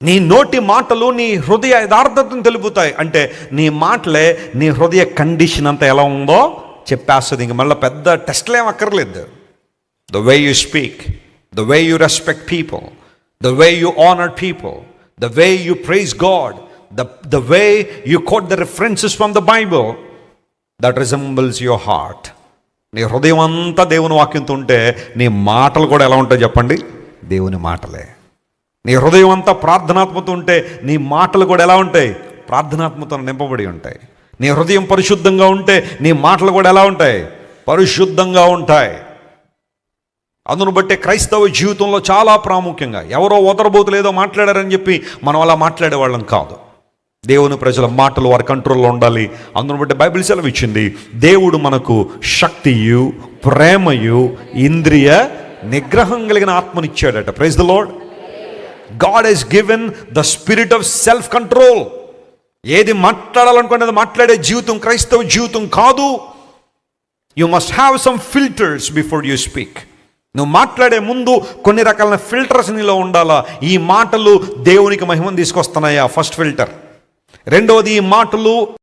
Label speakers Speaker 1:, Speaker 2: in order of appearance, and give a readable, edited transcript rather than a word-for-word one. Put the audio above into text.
Speaker 1: నీ నోటి మాటలు నీ హృదయ యథార్థతను తెలుపుతాయి. అంటే నీ మాటలే నీ హృదయ కండిషన్ అంతా ఎలా ఉందో చెప్పేస్తుంది. ఇంక మళ్ళీ పెద్ద టెస్ట్లు ఏం అక్కర్లేదు. The way you speak, the way you respect people, the way you honour people, the way you praise God, the way you quote the references from the Bible, that resembles your heart. నీ హృదయం అంతా దేవుని వాక్యంతో ఉంటే నీ మాటలు కూడా ఎలా ఉంటాయి చెప్పండి? దేవుని మాటలే. నీ హృదయం అంతా ప్రార్థనాత్మతో ఉంటే నీ మాటలు కూడా ఎలా ఉంటాయి? ప్రార్థనాత్మతో నింపబడి ఉంటాయి. నీ హృదయం పరిశుద్ధంగా ఉంటే నీ మాటలు కూడా ఎలా ఉంటాయి? పరిశుద్ధంగా ఉంటాయి. అందును బట్టే క్రైస్తవ జీవితంలో చాలా ప్రాముఖ్యంగా ఎవరో ఓదరబోతులు ఏదో మాట్లాడారని చెప్పి మనం అలా మాట్లాడేవాళ్ళం కాదు. దేవుని ప్రజల మాటలు వారి కంట్రోల్లో ఉండాలి. అందును బట్టి బైబిల్ సెలవు ఇచ్చింది, దేవుడు మనకు శక్తియు, ప్రేమయు, ఇంద్రియ నిగ్రహం కలిగిన ఆత్మనిచ్చాడట. Praise the lord. God has given the spirit of self control. ఏది మాట్లాడాలనుకునేది మాట్లాడే జీవితం క్రైస్తవ జీవితం కాదు. You must have some filters before you speak. నువ్వు మాట్లాడే ముందు కొన్ని రకాల ఫిల్టర్స్ నీలో ఉండాలా. ఈ మాటలు దేవునికి మహిమను తీసుకొస్తున్నాయా? First filter. రెండవది, ఈ మాటలు